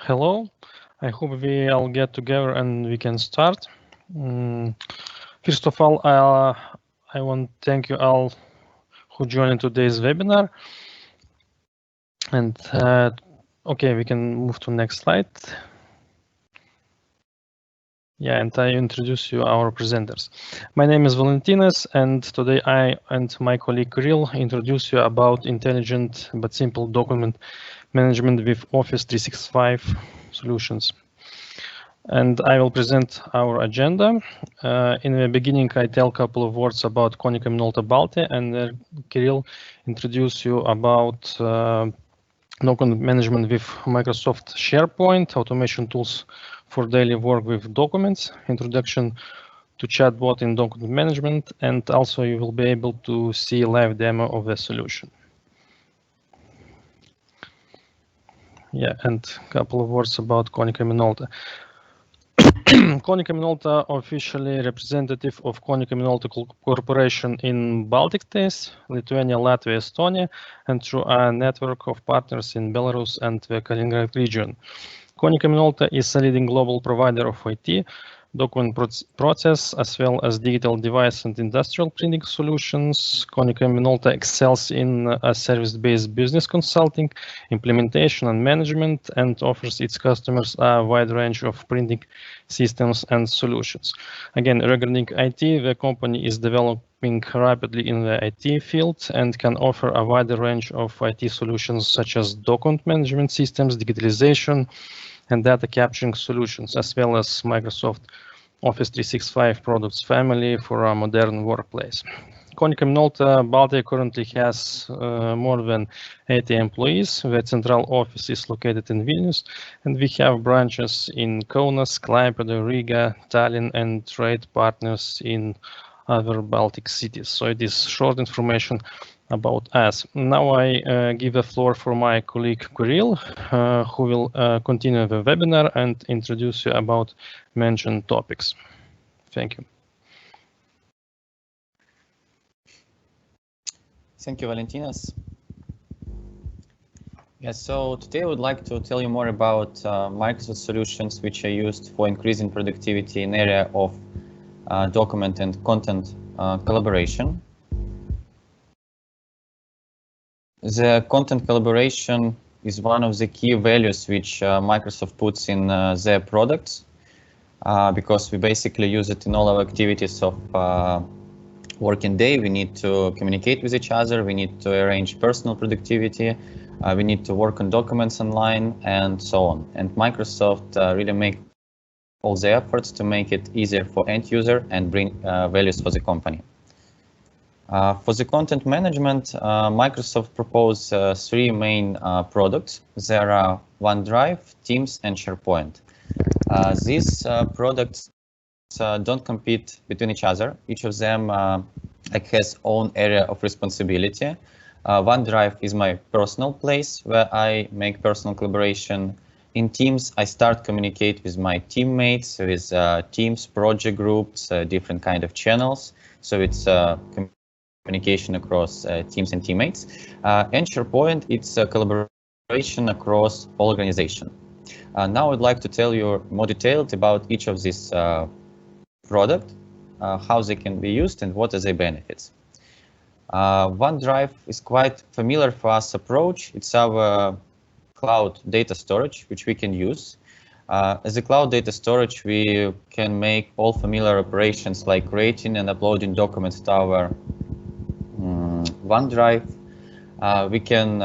Hello, I hope we all get together and we can start. First of all, I want to thank you all who joined today's webinar. And okay, we can move to next slide. Yeah, and I introduce you our presenters. My name is Valentinas, and today I and my colleague Kirill introduce you about intelligent but simple document management with Office 365 solutions. And I will present our agenda. In the beginning, I tell a couple of words about Konica Minolta Balti, and Kirill introduce you about document management with Microsoft Sharepoint, automation tools for daily work with documents, introduction to chatbot in document management, and also you will be able to see a live demo of the solution. Yeah, and a couple of words about Konica Minolta. Konica Minolta officially representative of Konica Minolta Corporation in Baltic states, Lithuania, Latvia, Estonia, and through a network of partners in Belarus and the Kaliningrad region. Konica Minolta is a leading global provider of IT, document process, as well as digital device and industrial printing solutions. Konica Minolta excels in a service-based business consulting, implementation and management, and offers its customers a wide range of printing systems and solutions. Again, regarding IT, the company is developing rapidly in the IT field and can offer a wider range of IT solutions such as document management systems, digitalization, and data capturing solutions, as well as Microsoft Office 365 products family for a modern workplace. Konica Minolta Baltic currently has more than 80 employees. The central office is located in Vilnius, and we have branches in Kaunas, Klaipėda, Riga, Tallinn, and trade partners in other Baltic cities. So it is short information about us. Now I give the floor for my colleague Kirill, who will continue the webinar and introduce you about mentioned topics. Thank you. Thank you, Valentinas. Yes, so today I would like to tell you more about Microsoft solutions which are used for increasing productivity in area of document and content collaboration. The content collaboration is one of the key values which Microsoft puts in their products because we basically use it in all our activities of working day. We need to communicate with each other, we need to arrange personal productivity, we need to work on documents online, and so on. And Microsoft really make all the efforts to make it easier for end user and bring values for the company. For the content management, Microsoft proposed three main products. There are OneDrive, Teams, and SharePoint. These products don't compete between each other. Each of them has own area of responsibility. OneDrive is my personal place where I make personal collaboration. In Teams, I start communicate with my teammates, with teams, project groups, different kind of channels. So it's communication across teams and teammates. And SharePoint, it's a collaboration across all organization. Now I'd like to tell you more detailed about each of these product, how they can be used and what are their benefits. OneDrive is quite familiar for us approach. It's our cloud data storage, which we can use. As a cloud data storage, we can make all familiar operations like creating and uploading documents to our OneDrive. We can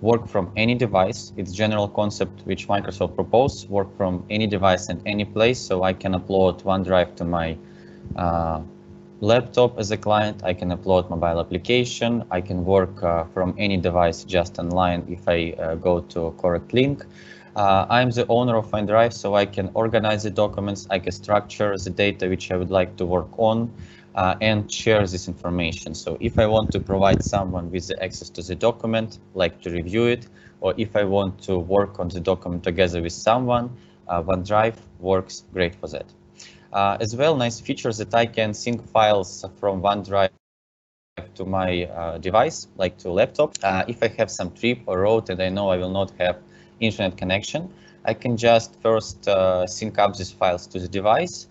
work from any device. It's general concept which Microsoft proposed, work from any device and any place. So I can upload OneDrive to my laptop as a client. I can upload mobile application. I can work from any device just online if I go to a correct link. I'm the owner of OneDrive, so I can organize the documents. I can structure the data which I would like to work on. And share this information. So if I want to provide someone with the access to the document, like to review it, or if I want to work on the document together with someone, OneDrive works great for that. As well, nice features that I can sync files from OneDrive to my device, like to laptop. If I have some trip or road and I know I will not have internet connection, I can just first sync up these files to the device,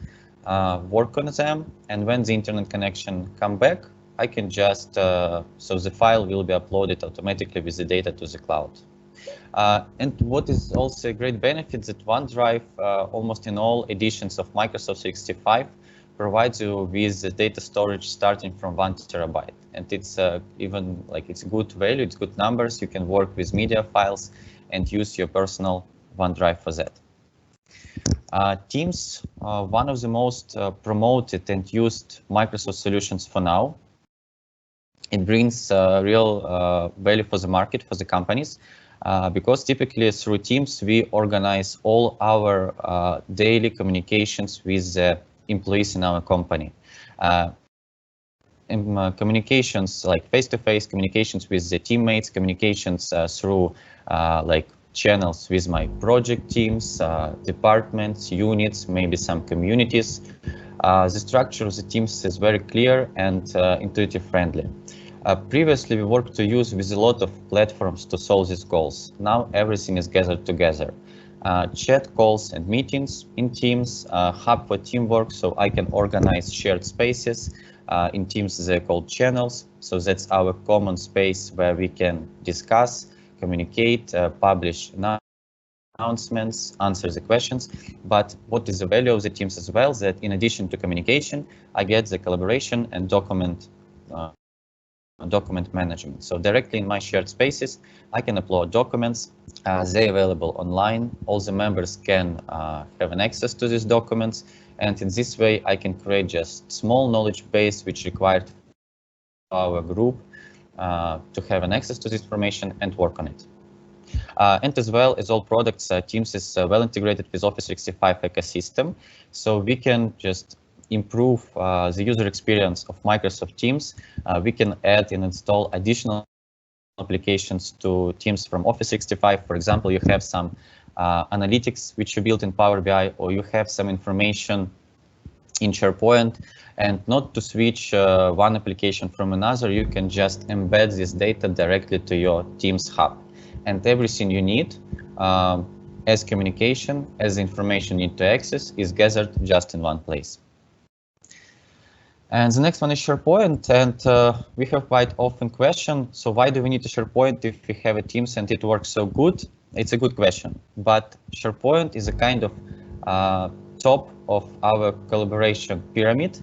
work on them, and when the internet connection come back, I can just, so the file will be uploaded automatically with the data to the cloud. And what is also a great benefit that OneDrive, almost in all editions of Microsoft 365, provides you with the data storage starting from 1 terabyte. And it's even like it's good value, it's good numbers. You can work with media files and use your personal OneDrive for that. Teams, one of the most promoted and used Microsoft solutions for now. It brings real value for the market, for the companies, because typically through Teams, we organize all our daily communications with the employees in our company. Communications like face-to-face communications with the teammates, communications through like channels with my project teams, departments, units, maybe some communities. The structure of the teams is very clear and intuitive friendly. Previously, we worked to use with a lot of platforms to solve these goals. Now everything is gathered together. Chat calls and meetings in Teams, hub for teamwork, so I can organize shared spaces. In Teams, they're called channels, so that's our common space where we can discuss, communicate, publish announcements, answer the questions. But what is the value of the Teams as well, that in addition to communication, I get the collaboration and document management. So directly in my shared spaces, I can upload documents. They're available online. All the members can have an access to these documents. And in this way, I can create just small knowledge base which required our group to have an access to this information and work on it. And as well as all products, Teams is well integrated with Office 365 ecosystem. So we can just improve the user experience of Microsoft Teams. We can add and install additional applications to Teams from Office 365. For example, you have some analytics which you built in Power BI, or you have some information in Sharepoint, and not to switch one application from another, you can just embed this data directly to your Teams hub. And everything you need as communication, as information you need to access, is gathered just in one place. And the next one is Sharepoint, and we have quite often question, so why do we need a Sharepoint if we have a Teams and it works so good? It's a good question, but Sharepoint is a kind of top of our collaboration pyramid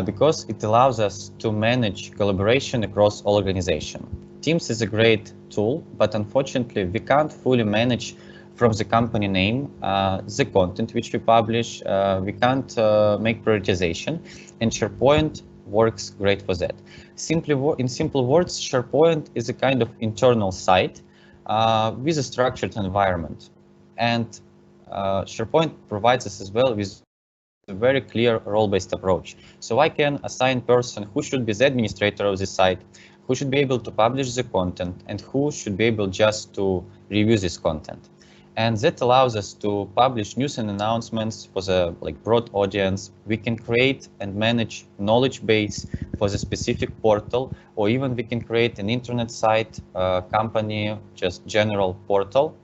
because it allows us to manage collaboration across all organizations. Teams is a great tool, but unfortunately we can't fully manage from the company name the content which we publish. We can't make prioritization, and Sharepoint works great for that. In simple words, Sharepoint is a kind of internal site with a structured environment, and Sharepoint provides us as well with a very clear role-based approach. So I can assign person who should be the administrator of the site, who should be able to publish the content, and who should be able just to review this content. And that allows us to publish news and announcements for the broad audience. We can create and manage knowledge base for the specific portal, or even we can create an internet site, company, just general portal,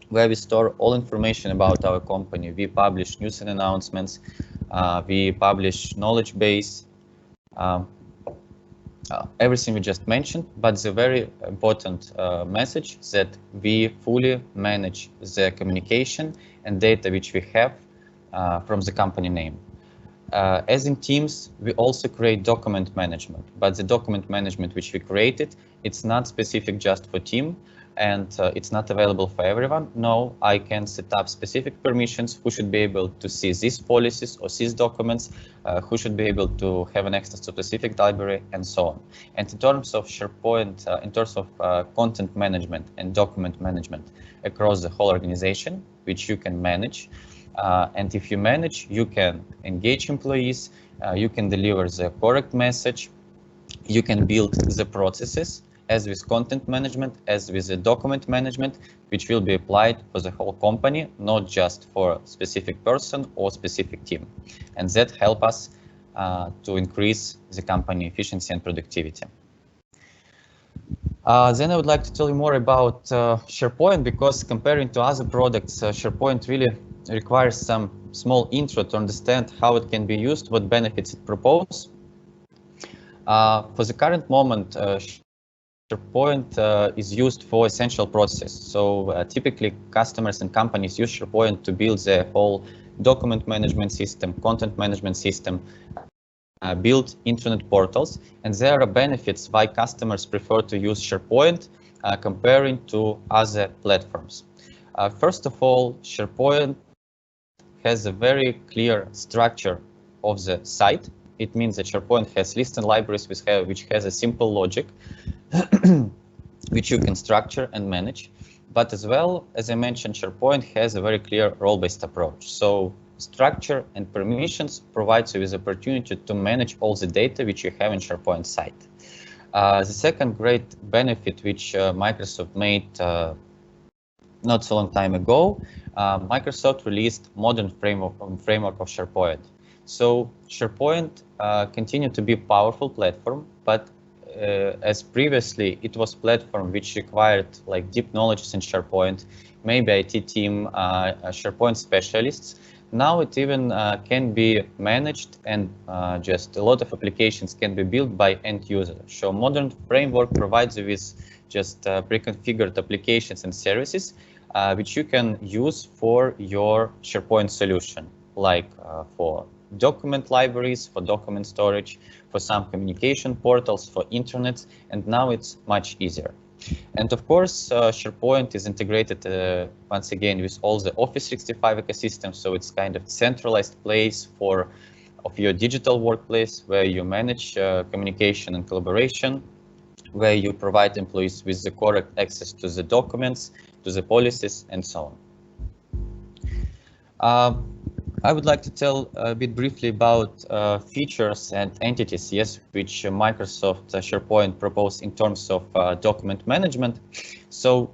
where we store all information about our company. We publish news and announcements. We publish knowledge base. Everything we just mentioned, but the very important message that we fully manage the communication and data which we have from the company name. As in Teams, we also create document management, but the document management which we created, it's not specific just for team, and it's not available for everyone. No, I can set up specific permissions who should be able to see these policies or these documents, who should be able to have an access to specific library, and so on. And in terms of Sharepoint, in terms of content management and document management across the whole organization, which you can manage. And if you manage, you can engage employees, you can deliver the correct message, you can build the processes, as with content management, as with the document management, which will be applied for the whole company, not just for a specific person or specific team. And that helps us to increase the company efficiency and productivity. Then I would like to tell you more about Sharepoint, because comparing to other products, Sharepoint really requires some small intro to understand how it can be used, what benefits it proposes. For the current moment, Sharepoint is used for essential processes. So typically customers and companies use Sharepoint to build their whole document management system, content management system, build internet portals, and there are benefits why customers prefer to use Sharepoint comparing to other platforms. First of all, Sharepoint has a very clear structure of the site. It means that Sharepoint has lists and libraries which has a simple logic which you can structure and manage. But as well, as I mentioned, Sharepoint has a very clear role-based approach. So structure and permissions provides you with the opportunity to manage all the data which you have in Sharepoint site. The second great benefit which Microsoft made not so long time ago, Microsoft released modern framework of Sharepoint. So Sharepoint continued to be a powerful platform, but as previously it was platform which required like deep knowledge in Sharepoint, maybe IT team, Sharepoint specialists. Now it even can be managed, and just a lot of applications can be built by end users. So modern framework provides you with just pre-configured applications and services which you can use for your Sharepoint solution, like for document libraries, for document storage, for some communication portals, for internet, and now it's much easier. And of course, Sharepoint is integrated once again with all the Office 365 ecosystem, so it's kind of centralized place of your digital workplace where you manage communication and collaboration, where you provide employees with the correct access to the documents, to the policies, and so on. I would like to tell a bit briefly about features and entities, yes, which Microsoft Sharepoint proposed in terms of document management. So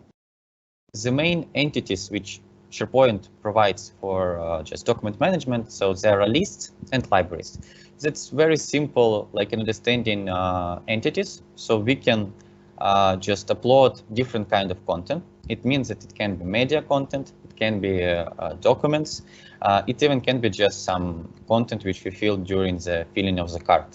the main entities which Sharepoint provides for just document management, so there are lists and libraries. That's very simple, like understanding entities. So we can just upload different kind of content. It means that it can be media content, it can be documents, it even can be just some content which we fill during the filling of the card.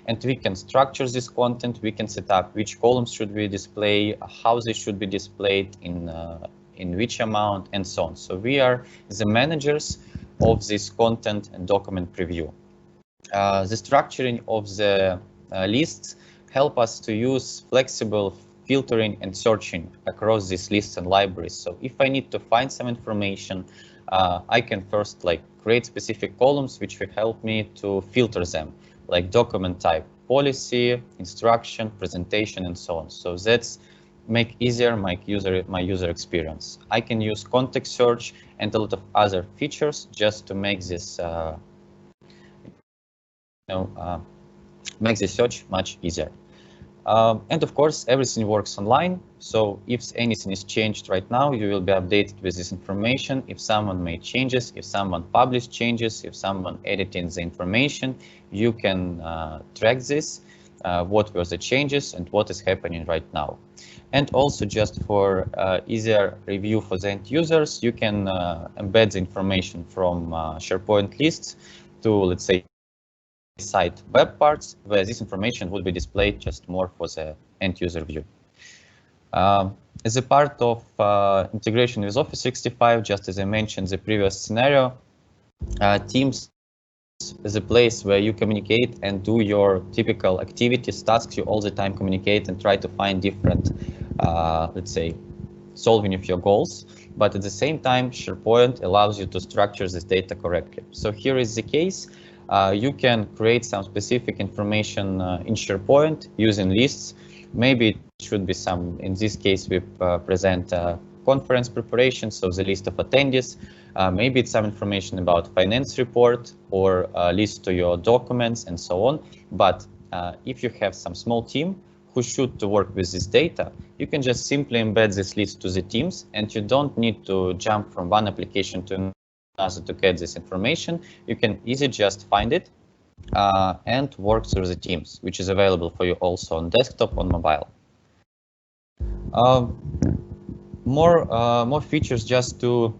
And we can structure this content, we can set up which columns should we display, how they should be displayed, in which amount, and so on. So we are the managers of this content and document preview. The structuring of the lists help us to use flexible filtering and searching across these lists and libraries. So if I need to find some information, I can first like create specific columns which will help me to filter them, like document type, policy, instruction, presentation, and so on. So that's make easier my user experience. I can use context search and a lot of other features just to make this make this search much easier. And of course, everything works online. So if anything is changed right now, you will be updated with this information. If someone made changes, if someone published changes, if someone edited the information, you can track this, what were the changes and what is happening right now. And also just for easier review for the end users, you can embed the information from Sharepoint lists to, let's say, site web parts, where this information would be displayed just more for the end user view. As a part of integration with Office 365, just as I mentioned the previous scenario, Teams is a place where you communicate and do your typical activities, tasks. You all the time communicate and try to find different, let's say, solving of your goals. But at the same time, Sharepoint allows you to structure this data correctly. So here is the case. You can create some specific information in Sharepoint using lists. Maybe it should be some, in this case, we present conference preparation, so the list of attendees. Maybe it's some information about finance report or list to your documents and so on. But if you have some small team who should to work with this data, you can just simply embed this list to the teams, and you don't need to jump from one application to another to get this information. You can easily just find it and work through the teams, which is available for you also on desktop, on mobile. More features just to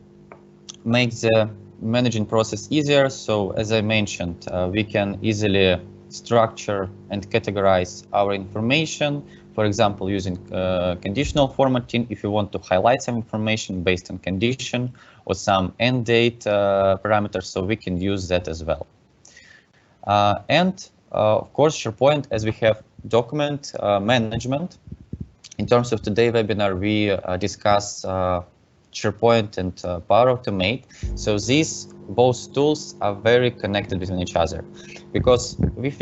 make the managing process easier. So as I mentioned, we can easily structure and categorize our information, for example, using conditional formatting if you want to highlight some information based on condition or some end date parameters, so we can use that as well. And of course, SharePoint, as we have document management. In terms of today's webinar, we discuss SharePoint and Power Automate. So these both tools are very connected between each other, because if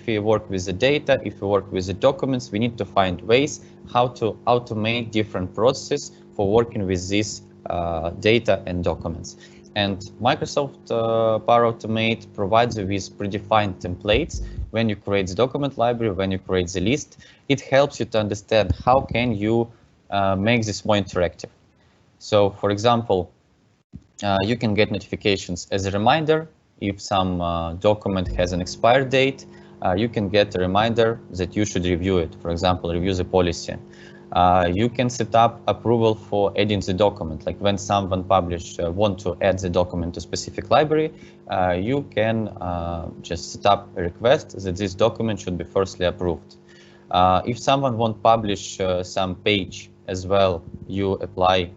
we work with the data, if we work with the documents, we need to find ways how to automate different processes for working with these data and documents. And Microsoft Power Automate provides you with predefined templates. When you create the document library, when you create the list, it helps you to understand how can you make this more interactive. So, for example, you can get notifications as a reminder if some document has an expired date. You can get a reminder that you should review it. For example, review the policy. You can set up approval for adding the document. Like when someone want to add the document to specific library, you can just set up a request that this document should be firstly approved. If someone won't publish some page as well, you apply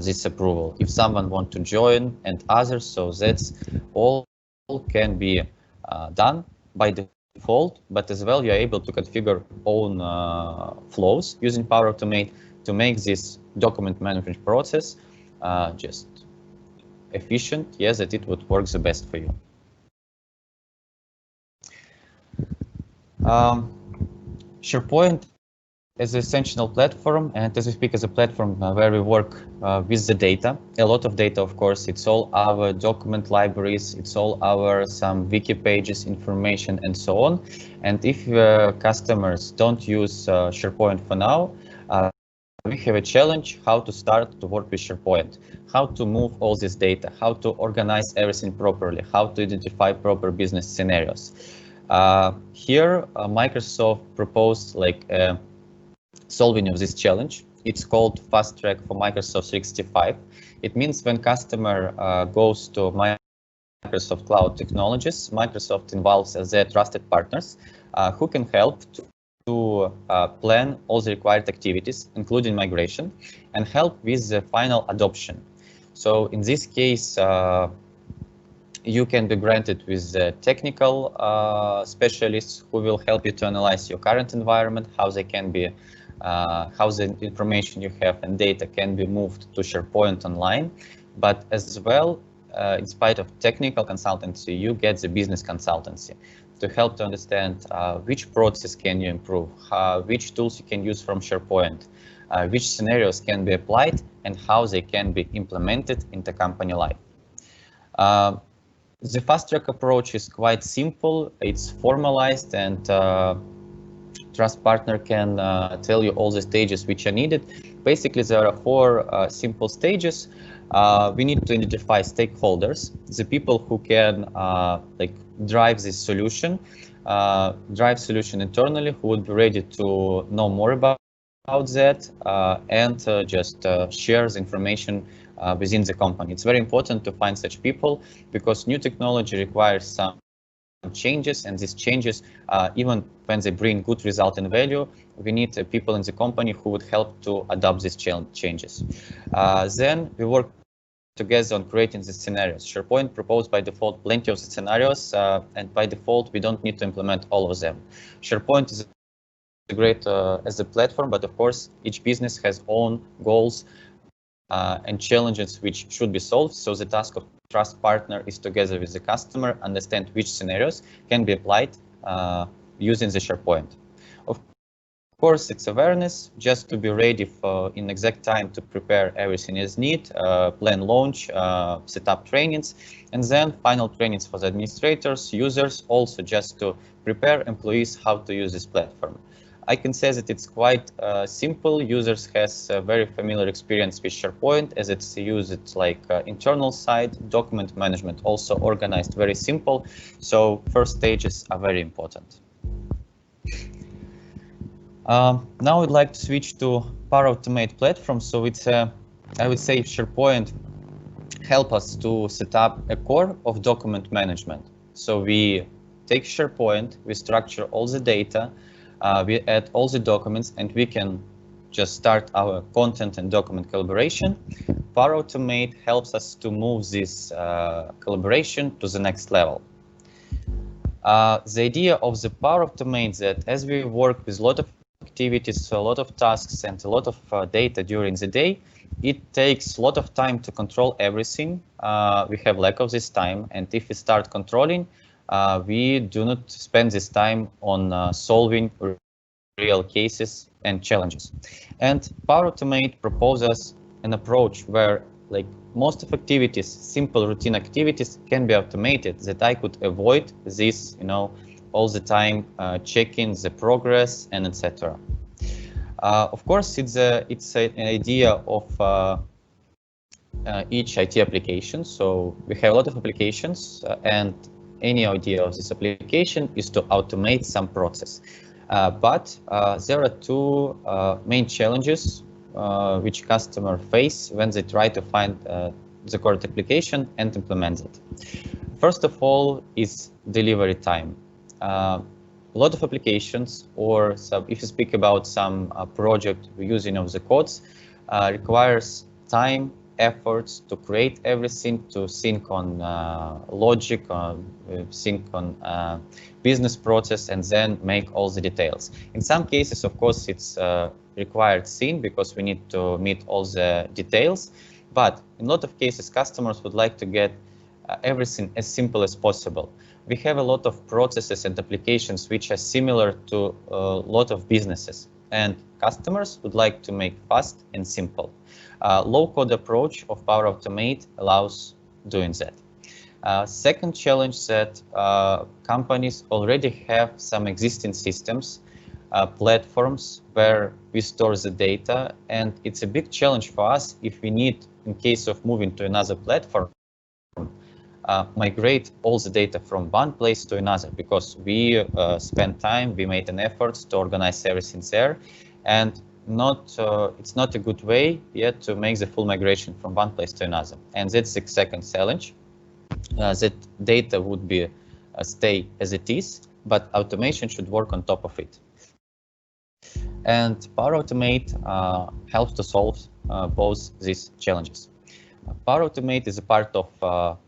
this approval. If someone want to join and others, so that's all can be done by default, but as well you're able to configure own flows using Power Automate to make this document management process just efficient, yes, that it would work the best for you. SharePoint is an essential platform, and as we speak, as a platform where we work with the data, a lot of data, of course. It's all our document libraries, it's all our some wiki pages, information, and so on. And if customers don't use SharePoint for now, we have a challenge how to start to work with SharePoint, how to move all this data, how to organize everything properly, how to identify proper business scenarios. Here, Microsoft proposed like solving of this challenge. It's called Fast Track for Microsoft 365. It means when customer goes to Microsoft Cloud Technologies, Microsoft involves their trusted partners who can help to plan all the required activities, including migration, and help with the final adoption. So in this case, you can be granted with the technical specialists who will help you to analyze your current environment, how they can be how the information you have and data can be moved to SharePoint online, but as well, in spite of technical consultancy, you get the business consultancy to help to understand which process can you improve, which tools you can use from SharePoint, which scenarios can be applied, and how they can be implemented in the company life. The fast track approach is quite simple. It's formalized, and Trust Partner can tell you all the stages which are needed. Basically, there are 4 simple stages. We need to identify stakeholders, the people who can like drive this solution, drive solution internally, who would be ready to know more about that and just share the information within the company. It's very important to find such people because new technology requires some changes, and these changes, even when they bring good result and value, we need people in the company who would help to adopt these changes. Then we work together on creating the scenarios. SharePoint proposed by default plenty of the scenarios, and by default we don't need to implement all of them. SharePoint is great as a platform, but of course each business has own goals and challenges which should be solved. So the task of Trust Partner is together with the customer, understand which scenarios can be applied using the SharePoint. Of course, it's awareness, just to be ready for in exact time to prepare everything as need, plan launch, set up trainings, and then final trainings for the administrators, users, also just to prepare employees how to use this platform. I can say that it's quite simple. Users has a very familiar experience with SharePoint as it's used like internal side, document management also organized very simple. So first stages are very important. Now I'd like to switch to Power Automate platform. So it's I would say Sharepoint help us to set up a core of document management. So we take Sharepoint, we structure all the data, we add all the documents, and we can just start our content and document collaboration. Power Automate helps us to move this collaboration to the next level. The idea of the Power Automate that as we work with a lot of activities, a lot of tasks, and a lot of data during the day, it takes a lot of time to control everything. We have lack of this time, and if we start controlling, we do not spend this time on solving real cases and challenges. And Power Automate proposes an approach where, like, most of activities, simple routine activities, can be automated, that I could avoid this, all the time checking the progress and etc. Of course, it's an idea of each IT application. So we have a lot of applications, and any idea of this application is to automate some process. But there are two main challenges which customer face when they try to find the correct application and implement it. First of all is delivery time. A lot of applications, or if you speak about some project using of the codes, requires time, efforts to create everything, to sync on logic, sync on business process, and then make all the details. In some cases, of course, it's required scene because we need to meet all the details. But in a lot of cases, customers would like to get everything as simple as possible. We have a lot of processes and applications which are similar to a lot of businesses, and customers would like to make fast and simple. Low-code approach of Power Automate allows doing that. Second challenge that companies already have some existing systems, platforms where we store the data, and it's a big challenge for us if we need, in case of moving to another platform, migrate all the data from one place to another, because we spend time, we made an effort to organize everything there, and it's not a good way yet to make the full migration from one place to another. And that's the second challenge, that data would be stay as it is, but automation should work on top of it. And Power Automate helps to solve both these challenges. Power Automate is a part of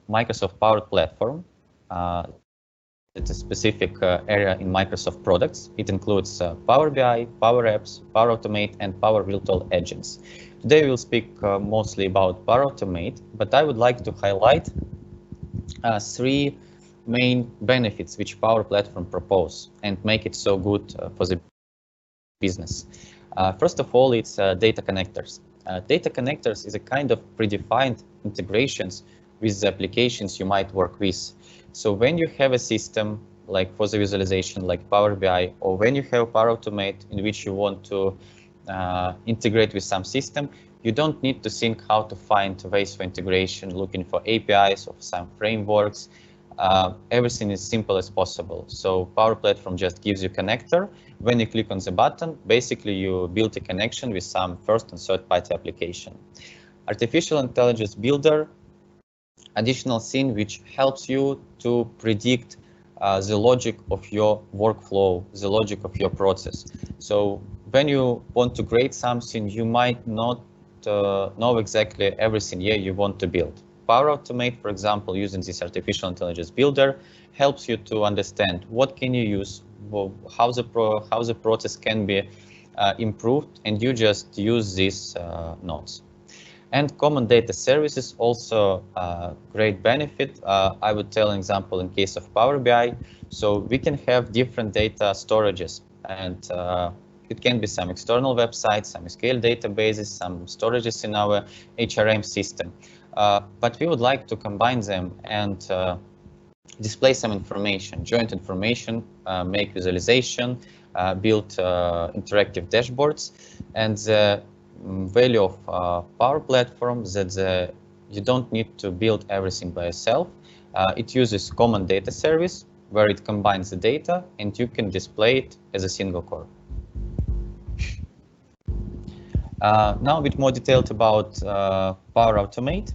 Microsoft Power Platform. It's a specific area in Microsoft products. It includes Power BI, Power Apps, Power Automate, and Power Virtual Agents. Today we'll speak mostly about Power Automate, but I would like to highlight three main benefits which Power Platform propose and make it so good for the business. First of all, it's data connectors. Data connectors is a kind of predefined integrations with the applications you might work with. So when you have a system like for the visualization, like Power BI, or when you have Power Automate in which you want to integrate with some system, you don't need to think how to find ways for integration, looking for APIs or some frameworks. Everything is simple as possible. So Power Platform just gives you connector. When you click on the button, basically you build a connection with some first and third party application. Artificial Intelligence Builder, additional thing which helps you to predict the logic of your workflow, the logic of your process. So when you want to create something, you might not know exactly everything you want to build. Power Automate, for example, using this Artificial Intelligence Builder, helps you to understand what can you use, how the process can be improved, and you just use these nodes. And common data services, also great benefit. I would tell an example in case of Power BI. So we can have different data storages, and it can be some external websites, some SQL databases, some storages in our HRM system. But we would like to combine them and display some information, joint information, make visualization, build interactive dashboards. And the value of Power Platform that you don't need to build everything by yourself. It uses common data service where it combines the data and you can display it as a single core. Now a bit more detailed about Power Automate.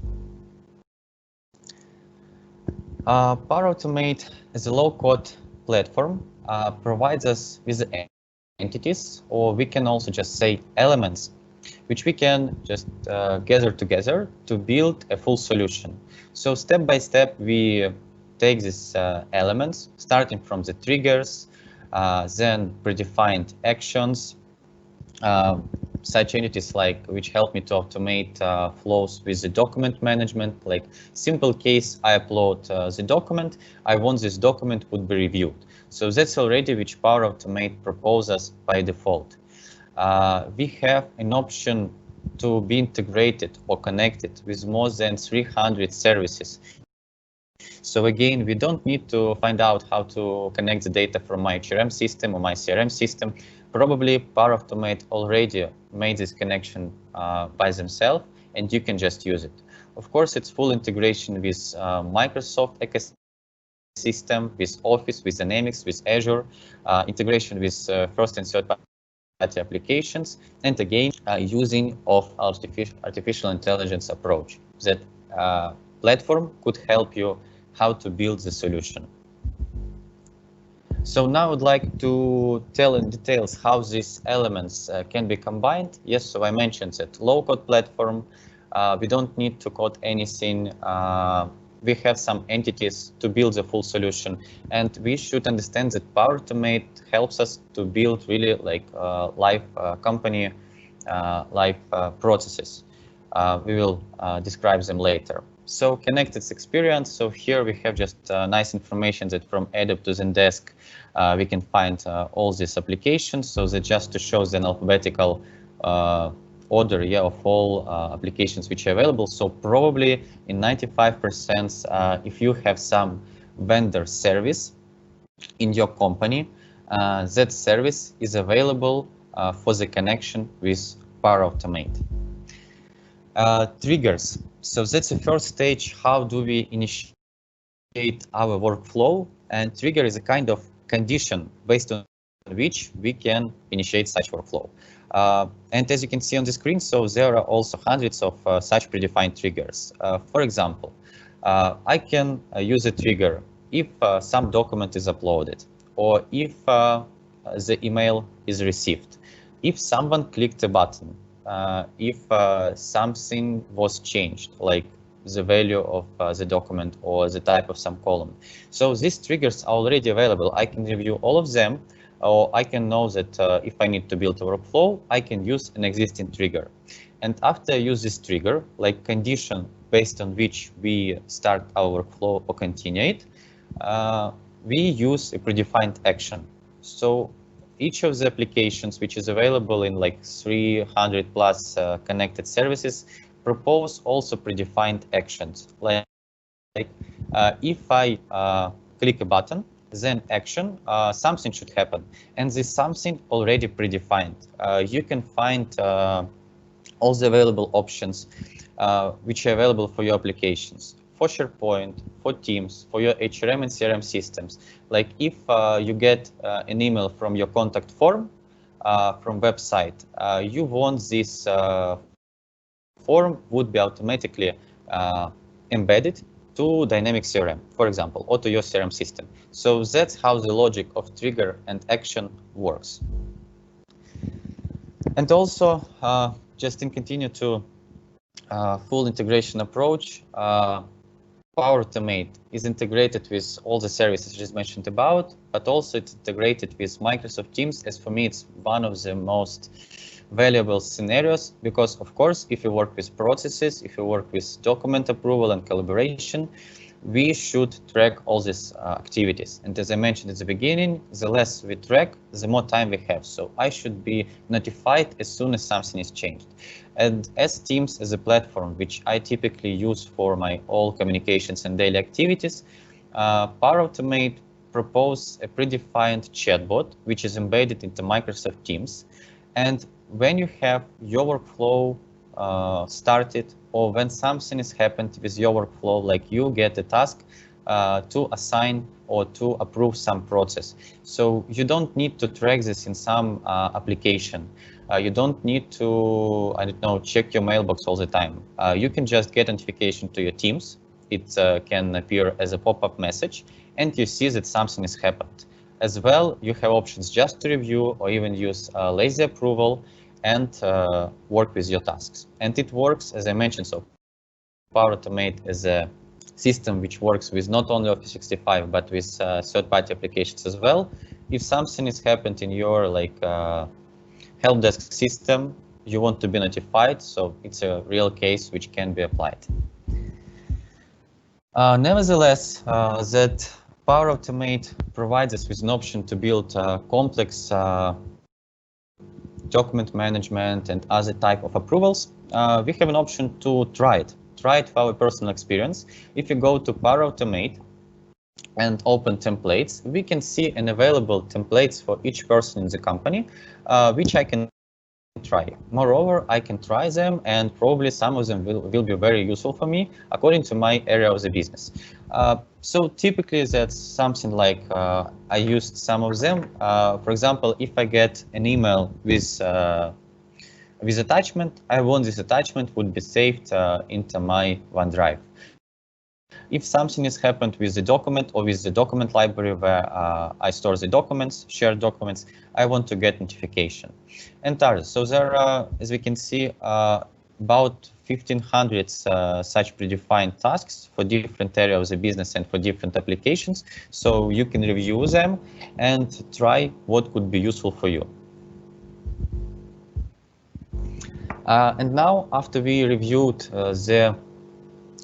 Power Automate is a low-code platform, provides us with entities, or we can also just say elements, which we can just gather together to build a full solution. So step by step, we take these elements, starting from the triggers, then predefined actions, such entities like which help me to automate flows with the document management. Like simple case, I upload the document, I want this document would be reviewed. So that's already which Power Automate proposes by default. We have an option to be integrated or connected with more than 300 services. So again, we don't need to find out how to connect the data from my HRM system or my CRM system. Probably Power Automate already made this connection by themselves, and you can just use it. Of course, it's full integration with Microsoft ecosystem, with Office, with Dynamics, with Azure, integration with first and third party applications, and again, using of artificial intelligence approach. That platform could help you how to build the solution. So now I would like to tell in details how these elements can be combined. Yes, so I mentioned that low-code platform, we don't need to code anything. We have some entities to build the full solution, and we should understand that Power Automate helps us to build really like live company, live processes. We will describe them later. So connected experience. So here we have just nice information that from Adobe to Zendesk, we can find all these applications. So that just to show the alphabetical order, yeah, of all applications which are available. So probably in 95%, if you have some vendor service in your company, that service is available for the connection with Power Automate. Triggers. So that's the first stage. How do we initiate our workflow? And trigger is a kind of condition based on which we can initiate such workflow. And as you can see on the screen, so there are also hundreds of such predefined triggers. For example, I can use a trigger if some document is uploaded, or if the email is received, if someone clicked a button, if something was changed, like the value of the document or the type of some column. So these triggers are already available. I can review all of them, or I can know that if I need to build a workflow, I can use an existing trigger. And after I use this trigger, like condition based on which we start our workflow or continue it, we use a predefined action. So each of the applications which is available in like 300 plus connected services propose also predefined actions. Like if I click a button, then action, something should happen. And this something already predefined. You can find all the available options which are available for your applications. For Sharepoint, for Teams, for your HRM and CRM systems. Like if you get an email from your contact form from website, you want this form would be automatically embedded to Dynamic CRM, for example, or to your CRM system. So that's how the logic of trigger and action works. And also, just in continue to full integration approach, Power Automate is integrated with all the services I just mentioned about, but also it's integrated with Microsoft Teams. As for me, it's one of the most valuable scenarios, because of course, if you work with processes, if you work with document approval and collaboration, we should track all these activities. And as I mentioned at the beginning, the less we track, the more time we have. So I should be notified as soon as something is changed. And as Teams as a platform, which I typically use for my all communications and daily activities, Power Automate proposes a predefined chatbot, which is embedded into Microsoft Teams. And when you have your workflow started, or when something has happened with your workflow, like you get a task to assign or to approve some process. So you don't need to track this in some application. You don't need to, I don't know, check your mailbox all the time. You can just get notification to your Teams. It can appear as a pop-up message, and you see that something has happened. As well, you have options just to review or even use lazy approval and work with your tasks. And it works, as I mentioned, so Power Automate is a system which works with not only Office 365, but with third-party applications as well. If something has happened in your help desk system, you want to be notified, so it's a real case which can be applied. Nevertheless, that Power Automate provides us with an option to build complex document management and other type of approvals. We have an option to try it for our personal experience. If you go to Power Automate and open templates, we can see an available templates for each person in the company, which I can try. Moreover, I can try them, and probably some of them will be very useful for me according to my area of the business. So typically that's something like I used some of them. For example, if I get an email with attachment, I want this attachment would be saved into my OneDrive. If something has happened with the document or with the document library where I store the documents, shared documents, I want to get notification. And others. So there are, as we can see, about 1,500 such predefined tasks for different areas of the business and for different applications. So you can review them and try what could be useful for you. And now, after we reviewed the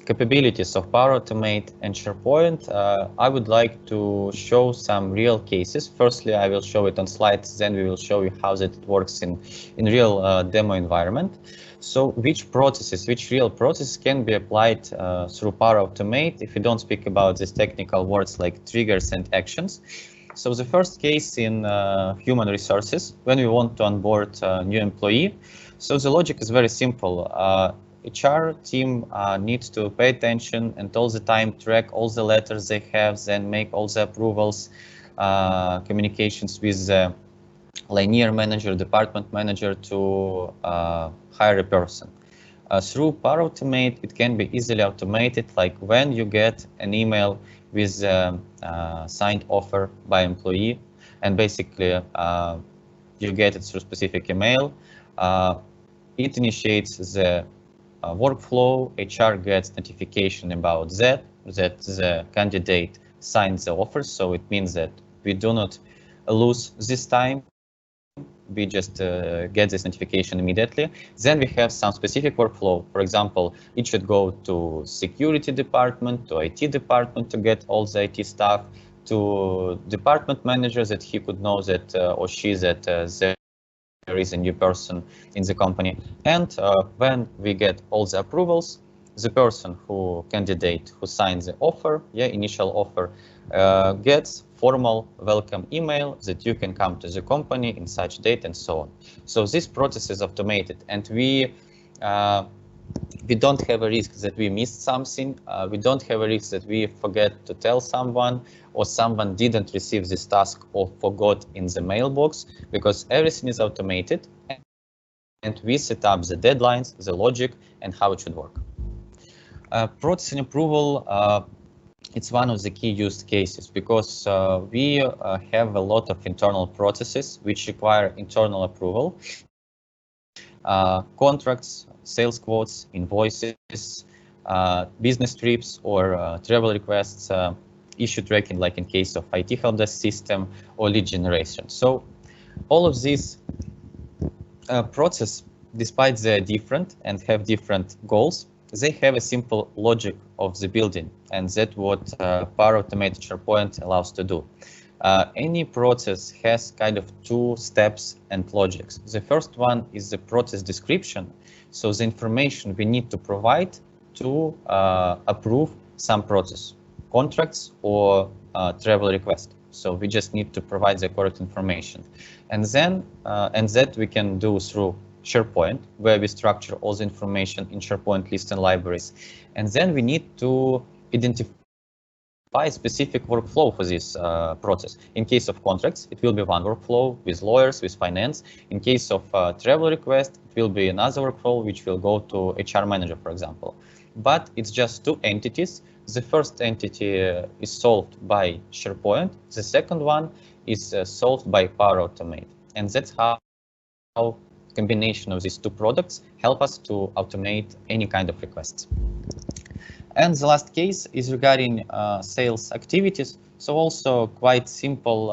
capabilities of Power Automate and Sharepoint, I would like to show some real cases. Firstly, I will show it on slides, then we will show you how that it works in real demo environment. So which real processes can be applied through Power Automate if you don't speak about these technical words like triggers and actions. So the first case in human resources, when we want to onboard a new employee. So the logic is very simple. HR team needs to pay attention and all the time track all the letters they have, then make all the approvals, communications with the linear manager, department manager to hire a person. Through Power Automate, it can be easily automated, like when you get an email with a signed offer by employee, and basically you get it through specific email. It initiates the workflow. HR gets notification about that the candidate signs the offer. So it means that we do not lose this time. We just get this notification immediately. Then we have some specific workflow. For example, it should go to security department, to IT department to get all the IT stuff, to department manager that he could know that or she that there is a new person in the company. And when we get all the approvals, the person candidate who signs the offer, initial offer, gets formal welcome email that you can come to the company in such date and so on. So this process is automated, and we don't have a risk that we missed something. We don't have a risk that we forget to tell someone, or someone didn't receive this task or forgot in the mailbox, because everything is automated and we set up the deadlines, the logic, and how it should work. Processing approval, it's one of the key use cases, because we have a lot of internal processes which require internal approval. Contracts, sales quotes, invoices, business trips, or travel requests, issue tracking, like in case of IT help desk system, or lead generation. So all of these process, despite they're different and have different goals, they have a simple logic of the building, and that's what Power Automate Sharepoint allows to do. Any process has kind of two steps and logics. The first one is the process description. So the information we need to provide to approve some process, contracts or travel request. So we just need to provide the correct information. And then, and that we can do through Sharepoint, where we structure all the information in Sharepoint list and libraries. And then we need to identify by a specific workflow for this process. In case of contracts, it will be one workflow with lawyers, with finance. In case of travel request, it will be another workflow which will go to HR manager, for example. But it's just two entities. The first entity is solved by Sharepoint. The second one is solved by Power Automate. And that's how combination of these two products help us to automate any kind of requests. And the last case is regarding sales activities. So also quite simple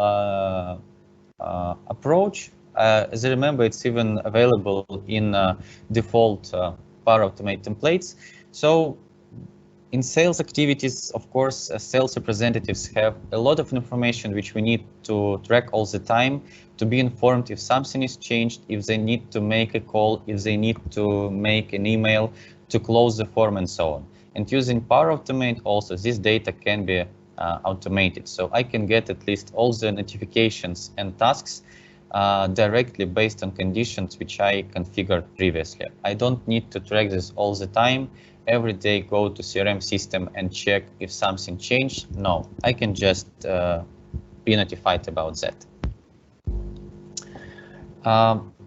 approach. As I remember, it's even available in default Power Automate templates. So in sales activities, of course, sales representatives have a lot of information which we need to track all the time, to be informed if something is changed, if they need to make a call, if they need to make an email, to close the form and so on. And using Power Automate also, this data can be automated. So I can get at least all the notifications and tasks directly based on conditions which I configured previously. I don't need to track this all the time. Every day go to CRM system and check if something changed. No, I can just be notified about that.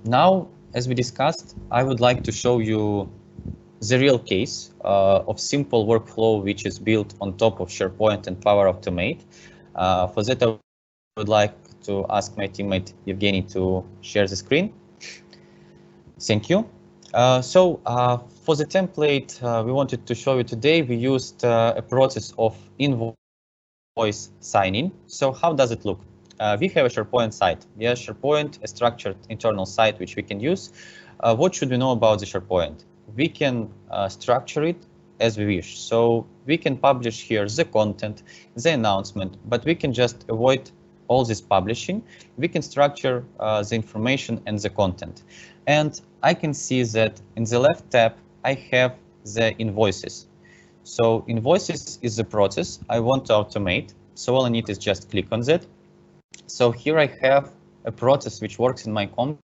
Now, as we discussed, I would like to show you the real case of simple workflow which is built on top of Sharepoint and Power Automate. For that, I would like to ask my teammate Evgeny to share the screen. Thank you. For the template we wanted to show you today, we used a process of invoice sign-in. So how does it look? We have a Sharepoint site. Yes, Sharepoint, a structured internal site which we can use. What should we know about the Sharepoint? We can structure it as we wish. So we can publish here the content, the announcement, but we can just avoid all this publishing. We can structure the information and the content. And I can see that in the left tab, I have the invoices. So invoices is the process I want to automate. So all I need is just click on that. So here I have a process which works in my company.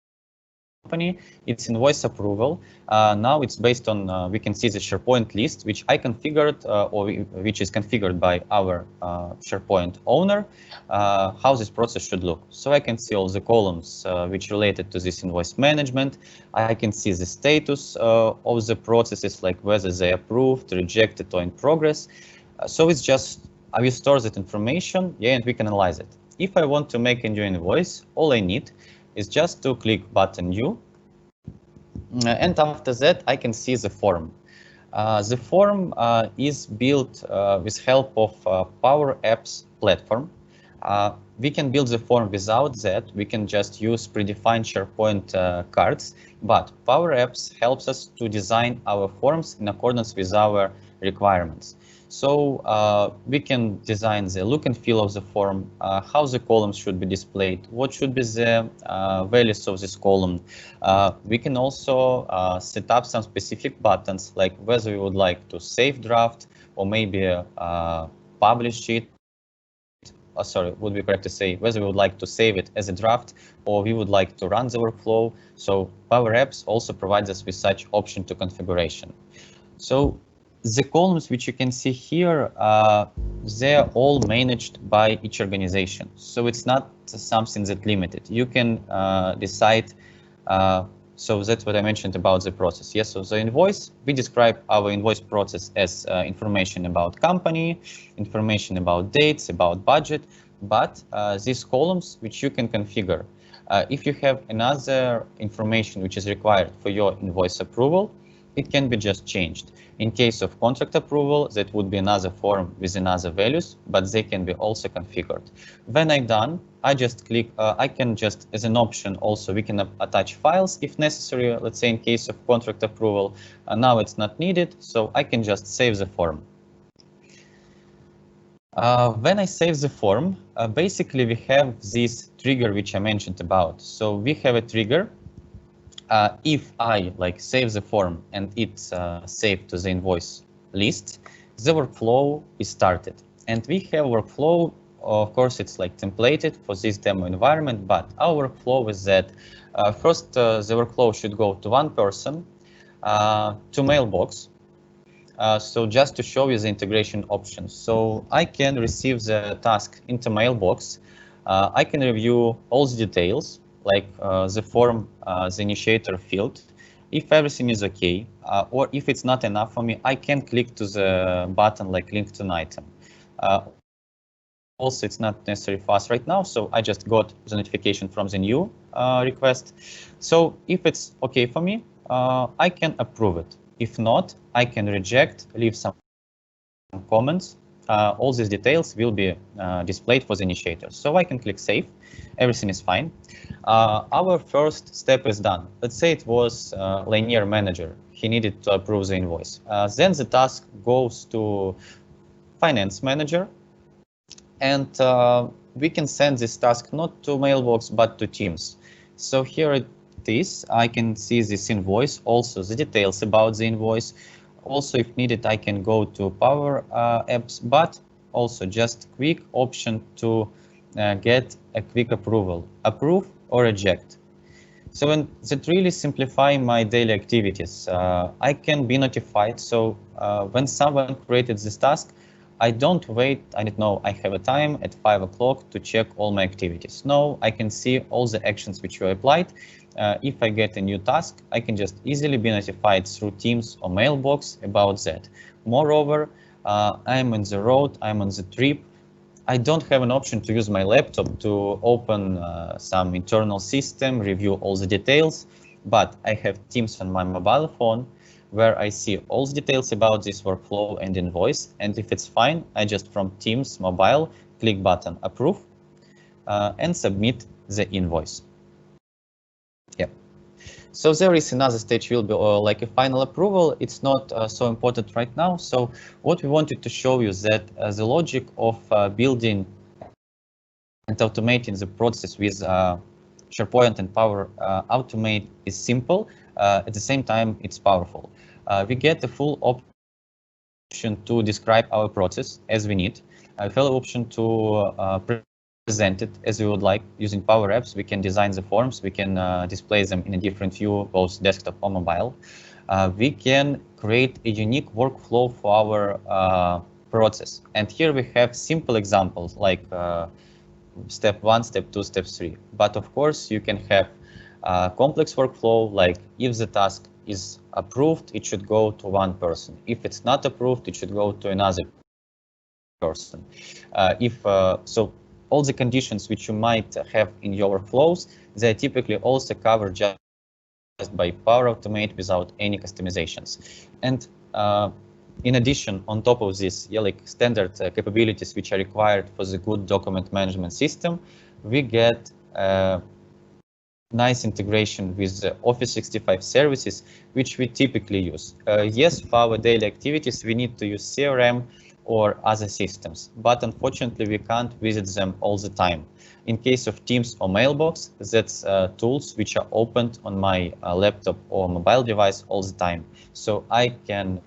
It's invoice approval. Now it's based on, we can see the Sharepoint list, which I configured or which is configured by our Sharepoint owner, how this process should look. So I can see all the columns which related to this invoice management. I can see the status of the processes, like whether they approved, rejected, or in progress. So it's just, I will store that information, yeah, and we can analyze it. If I want to make a new invoice, all I need is just to click button new. And after that, I can see the form. The form is built with help of Power Apps platform. We can build the form without that. We can just use predefined Sharepoint cards, but Power Apps helps us to design our forms in accordance with our requirements. So we can design the look and feel of the form, how the columns should be displayed, what should be the values of this column. We can also set up some specific buttons, like whether we would like to save draft or maybe publish it. Sorry, would be correct to say whether we would like to save it as a draft or we would like to run the workflow. So Power Apps also provides us with such option to configuration. So the columns which you can see here, they're all managed by each organization. So it's not something that limited. You can decide. So that's what I mentioned about the process. Yes, so the invoice, we describe our invoice process as information about company, information about dates, about budget, but these columns which you can configure. If you have another information which is required for your invoice approval, it can be just changed. In case of contract approval, that would be another form with another values, but they can be also configured. When I'm done, I just click, I can just, as an option also, we can attach files if necessary, let's say in case of contract approval. Now it's not needed, so I can just save the form. When I save the form, basically we have this trigger which I mentioned about. So we have a trigger. If I save the form and it's saved to the invoice list, the workflow is started. And we have workflow, of course, it's templated for this demo environment, but our workflow is that first the workflow should go to one person, to mailbox. So just to show you the integration options. So I can receive the task into mailbox. I can review all the details, like the form, the initiator field. If everything is okay, or if it's not enough for me, I can click to the button like link to an item. Also, it's not necessarily fast right now, so I just got the notification from the new request. So if it's okay for me, I can approve it. If not, I can reject, leave some comments. All these details will be displayed for the initiator. So I can click save. Everything is fine. Our first step is done. Let's say it was linear manager. He needed to approve the invoice. Then the task goes to finance manager. And we can send this task not to mailbox, but to Teams. So here it is. I can see this invoice, also the details about the invoice. Also, if needed, I can go to Power Apps, but also just quick option to get a quick approval, approve or reject. So that really simplify my daily activities. I can be notified. So when someone created this task, I don't wait, I don't know, I have a time at 5 o'clock to check all my activities. No, I can see all the actions which were applied. If I get a new task, I can just easily be notified through Teams or mailbox about that. Moreover, I'm on the road, I'm on the trip. I don't have an option to use my laptop to open some internal system, review all the details, but I have Teams on my mobile phone where I see all the details about this workflow and invoice. And if it's fine, I just from Teams mobile, click button approve and submit the invoice. Yeah. So there is another stage will be like a final approval. It's not so important right now. So what we wanted to show you is that the logic of building and automating the process with Sharepoint and Power Automate is simple. At the same time, it's powerful. We get the full option to describe our process as we need. A full option to present it as we would like. Using Power Apps, we can design the forms, we can display them in a different view, both desktop or mobile. We can create a unique workflow for our process. And here we have simple examples like step 1, step 2, step 3. But of course, you can have complex workflow, like if the task is approved, it should go to one person. If it's not approved, it should go to another person. So all the conditions which you might have in your workflows, they are typically also covered just by Power Automate without any customizations. And in addition, on top of this, like standard capabilities which are required for the good document management system, we get nice integration with the Office 365 services, which we typically use. Yes, for our daily activities, we need to use CRM or other systems, but unfortunately, we can't visit them all the time. In case of Teams or Mailbox, that's tools which are opened on my laptop or mobile device all the time. So I can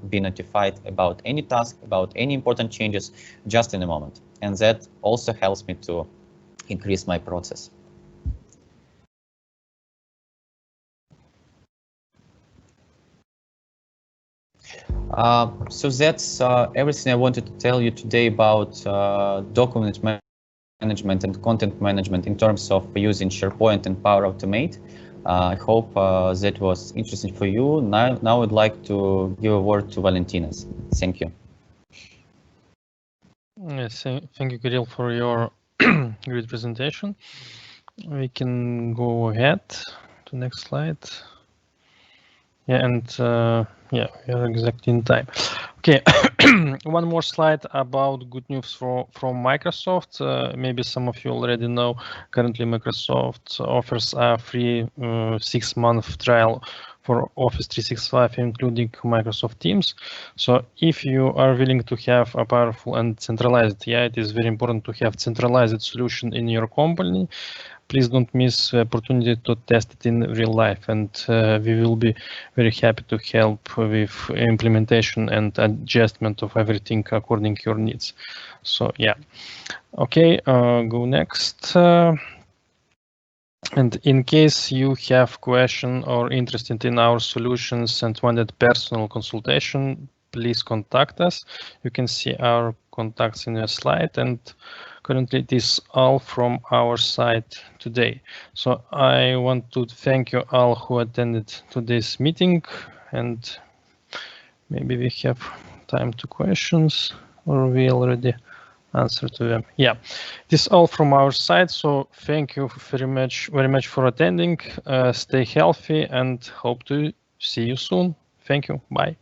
be notified about any task, about any important changes just in a moment. And that also helps me to increase my process. So that's everything I wanted to tell you today about document management and content management in terms of using Sharepoint and Power Automate. I hope that was interesting for you. Now I'd like to give a word to Valentinas. Thank you. Yes, thank you, Kirill, for your great presentation. We can go ahead to next slide. Yeah, and yeah, we are exactly in time. Okay, one more slide about good news from Microsoft. Maybe some of you already know, currently Microsoft offers a free 6-month trial for Office 365, including Microsoft Teams. So if you are willing to have a powerful and centralized, yeah, it is very important to have centralized solution in your company. Please don't miss the opportunity to test it in real life, and we will be very happy to help with implementation and adjustment of everything according to your needs. So yeah, okay, go next. And in case you have question or interested in our solutions and wanted personal consultation, please contact us. You can see our contacts in your slide, and currently it is all from our side today. So I want to thank you all who attended today's meeting, and maybe we have time to questions, or we already answer to them. Yeah, this is all from our side. So thank you very much for attending. Stay healthy and hope to see you soon. Thank you. Bye.